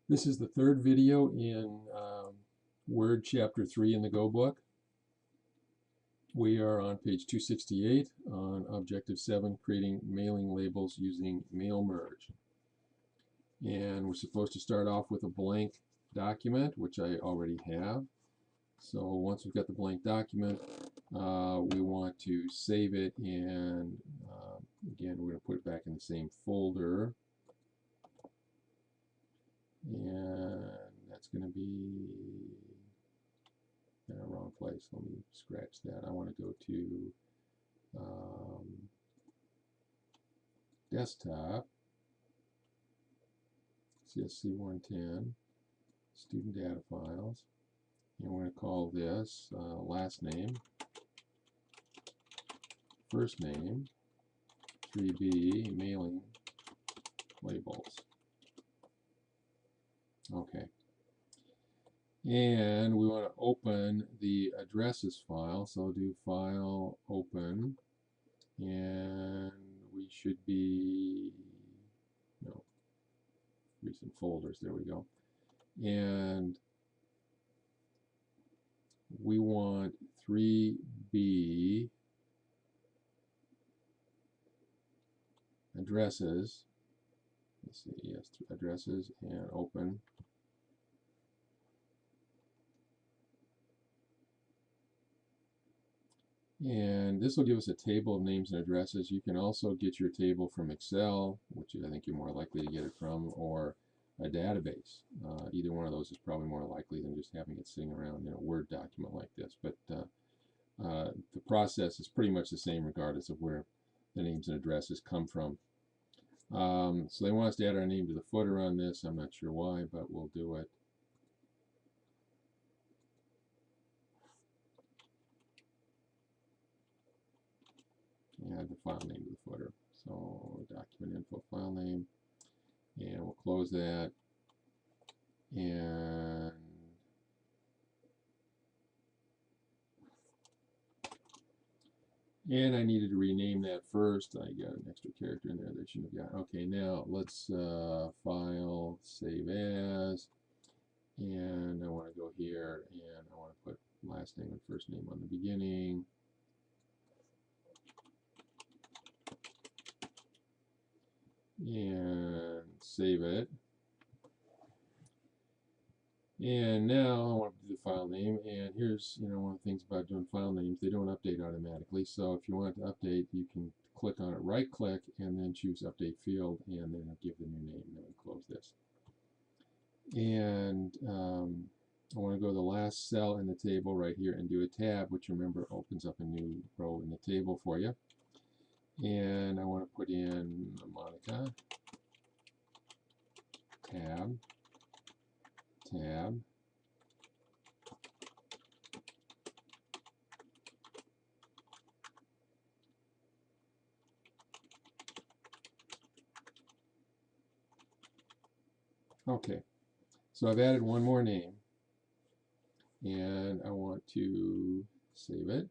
This is the third video in Word Chapter 3 in the Go book. We are on page 268 on Objective 7, creating mailing labels using mail merge. And we're supposed to start off with a blank document, which I already have. So once we've got the blank document, we want to save it, and again, we're going to put it back in the same folder. And that's going to be in the wrong place. Let me scratch that. I want to go to desktop, CSC 110, student data files, and we're going to call this last name, first name, 3B, mailing labels. Okay. And we want to open the addresses file, so do file open, and we should be, no, recent folders, there we go. And we want 3B addresses, let's see, yes, addresses, and open. And this will give us a table of names and addresses. You can also get your table from Excel, which I think you're more likely to get it from, or a database. Either one of those is probably more likely than just having it sitting around in a Word document like this. But the process is pretty much the same regardless of where the names and addresses come from. So they want us to add our name to the footer on this. I'm not sure why, but we'll do it. Add the file name to the footer. So document info file name, and we'll close that. And I needed to rename that first. I got an extra character in there that I shouldn't have got. Okay, now let's file, save as, and I want to go here and I want to put last name and first name on the beginning. And save it. And now I want to do the file name, and here's one of the things about doing file names, they don't update automatically. So if you want it to update, you can click on it, right click, and then choose update field, and then I'll give the new name, and then close this. And I want to go to the last cell in the table right here and do a tab, which remember opens up a new row in the table for you. And I want to put in Monica, tab, tab, okay, so I've added one more name, and I want to save it,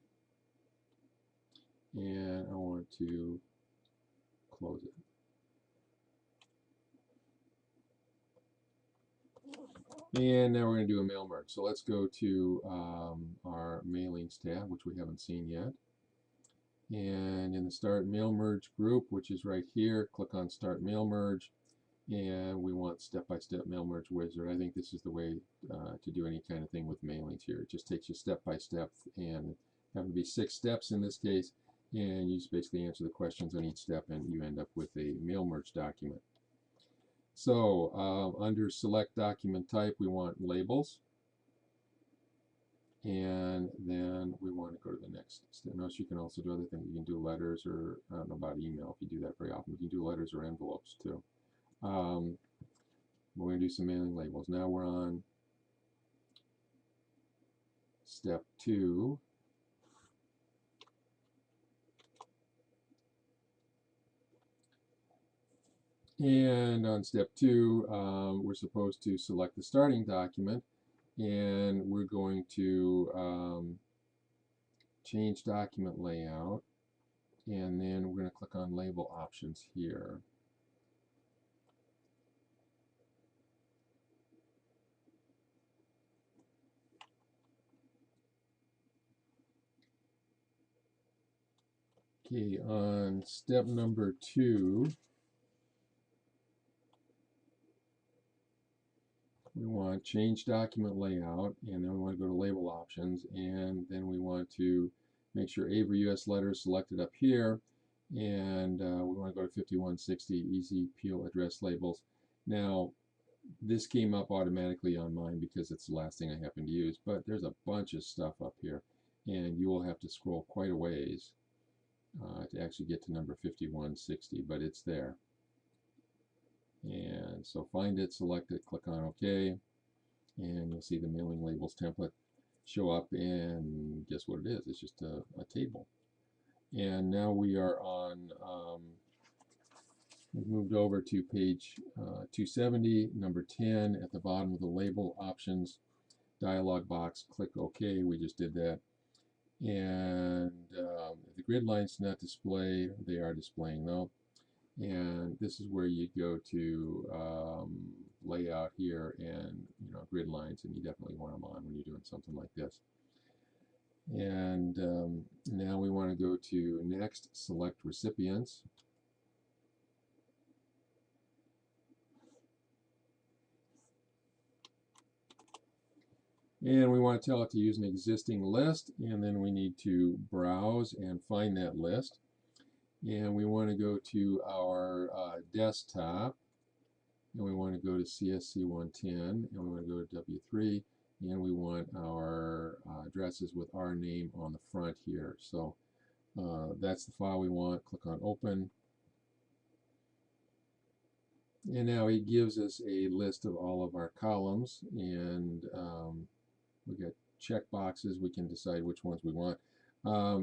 and I want to close it. And now we're going to do a mail merge. So let's go to our mailings tab, which we haven't seen yet. And in the Start Mail Merge group, which is right here, click on Start Mail Merge. And we want step-by-step mail merge wizard. I think this is the way to do any kind of thing with mailings here. It just takes you step-by-step, and have to be 6 steps in this case. And you just basically answer the questions on each step, and you end up with a mail merge document. So under select document type, we want labels, and then we want to go to the next step. Notice you can also do other things. You can do letters, or I don't know about email if you do that very often. You can do letters or envelopes too. We're going to do some mailing labels. Now we're on step 2. And on step 2, we're supposed to select the starting document, and we're going to change document layout, and then we're going to click on label options here. Okay, on step number 2, we want change document layout, and then we want to go to label options, and then we want to make sure Avery US letter is selected up here, and we want to go to 5160 easy peel address labels. Now this came up automatically on mine because it's the last thing I happen to use, but there's a bunch of stuff up here, and you will have to scroll quite a ways to actually get to number 5160, but it's there. And so find it, select it, click on OK, and you'll see the mailing labels template show up, and guess what it is? It's just a table. And now we are on, we've moved over to page 270, number 10, at the bottom of the label options dialog box. Click OK. We just did that. And if the grid lines do not display, they are displaying though. And this is where you go to layout here, and grid lines, and you definitely want them on when you're doing something like this. And now we want to go to next, select recipients. And we want to tell it to use an existing list, and then we need to browse and find that list. And we want to go to our desktop, and we want to go to CSC 110, and we want to go to W3, and we want our addresses with our name on the front here. So that's the file we want. Click on open. And now it gives us a list of all of our columns, and we got check boxes. We can decide which ones we want.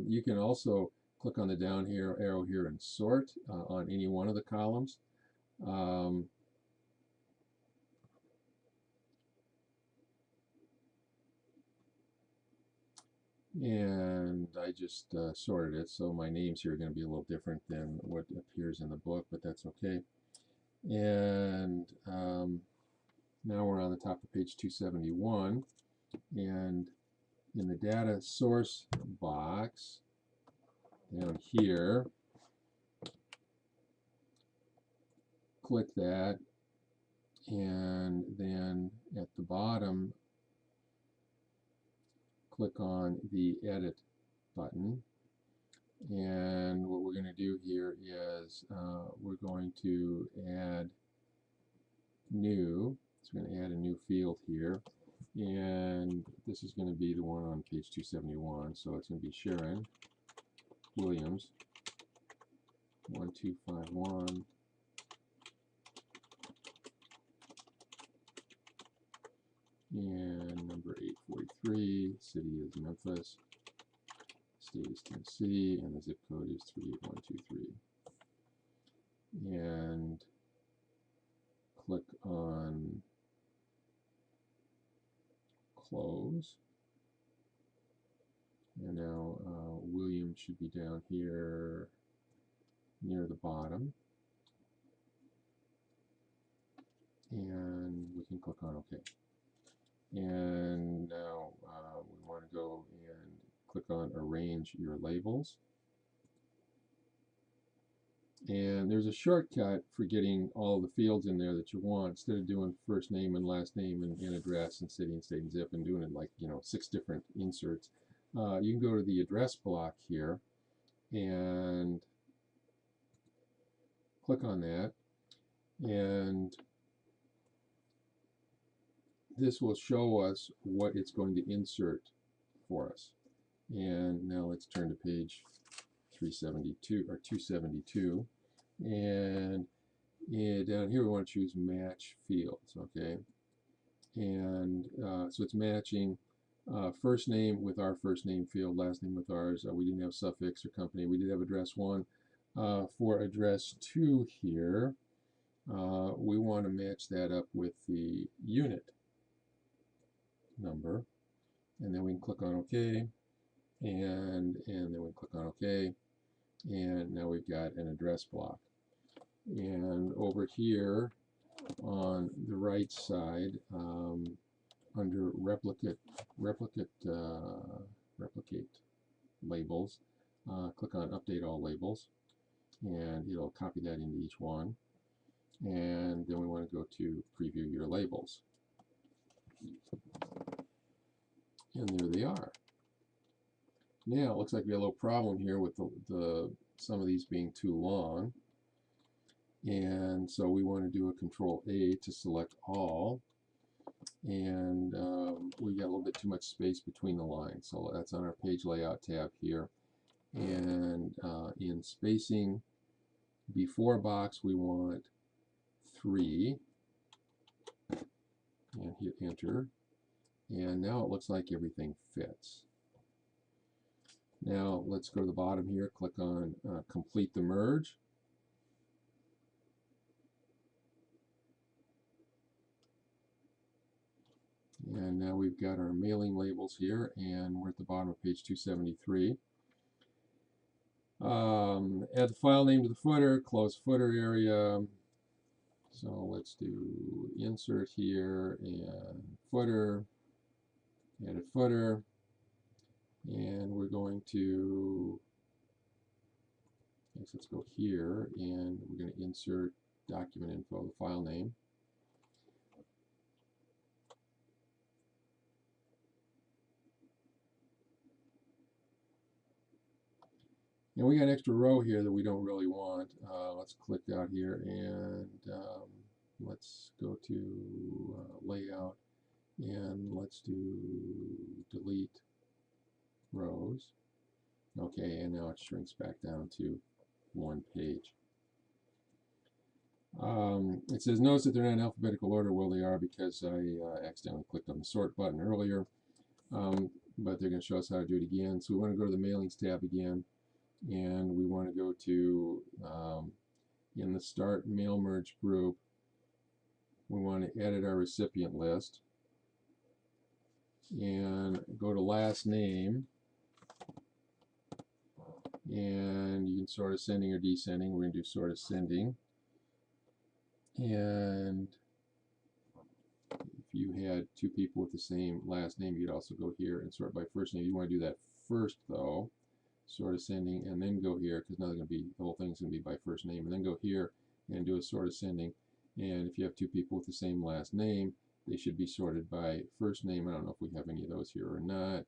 You can also click on the down here arrow here and sort on any one of the columns. And I just sorted it, so my names here are going to be a little different than what appears in the book, but that's okay. And now we're on the top of page 271, and in the data source box down here, click that, and then at the bottom click on the edit button. And what we're going to do here is we're going to add new. So we're going to add a new field here, and this is going to be the one on page 271. So it's going to be Sharon Williams 1251, and number 843. City is Memphis, state is Tennessee, and the zip code is 38123. And click on close. And now William should be down here near the bottom. And we can click on OK. And now we want to go and click on arrange your labels. And there's a shortcut for getting all the fields in there that you want. Instead of doing first name and last name and address and city and state and zip and doing it like 6 different inserts, you can go to the address block here and click on that, and this will show us what it's going to insert for us. And now let's turn to page 372 or 272, and down here we want to choose match fields. Okay, and so it's matching first name with our first name field, last name with ours. We didn't have suffix or company. We did have address 1. For address 2 here, we want to match that up with the unit number, and then we can click on OK, and then we click on OK, and now we've got an address block. And over here on the right side, under replicate labels, click on Update All Labels, and it'll copy that into each one. And then we want to go to Preview Your Labels. And there they are. Now it looks like we have a little problem here with some of these being too long. And so we want to do a Control A to select all. And we got a little bit too much space between the lines. So that's on our Page Layout tab here. And in spacing before box, we want 3. And hit Enter. And now it looks like everything fits. Now let's go to the bottom here, click on Complete the Merge. And now we've got our mailing labels here, and we're at the bottom of page 273. Add the file name to the footer, close footer area. So let's do insert here and footer, edit footer, and we're going to, let's go here, and we're going to insert document info, the file name. And we got an extra row here that we don't really want. Let's click out here, and let's go to Layout, and let's do Delete Rows. Okay, and now it shrinks back down to 1 page. It says, notice that they're not in alphabetical order. Well, they are, because I accidentally clicked on the sort button earlier. But they're going to show us how to do it again. So we want to go to the Mailings tab again, and we want to go to, in the Start Mail Merge group, we want to edit our recipient list, and go to last name, and you can sort ascending or descending. We're going to do sort ascending. And if you had 2 people with the same last name, you'd also go here and sort by first name. You want to do that first, though, sort ascending, and then go here, because now they're going to be, the whole thing's going to be by first name, and then go here and do a sort ascending. And if you have 2 people with the same last name, they should be sorted by first name. I don't know if we have any of those here or not,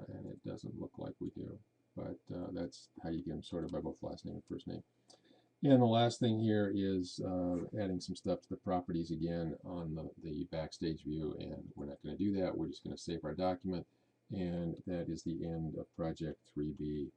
and it doesn't look like we do, but that's how you get them sorted by both last name and first name. And the last thing here is adding some stuff to the properties again on the Backstage view, and we're not going to do that. We're just going to save our document, and that is the end of Project 3B.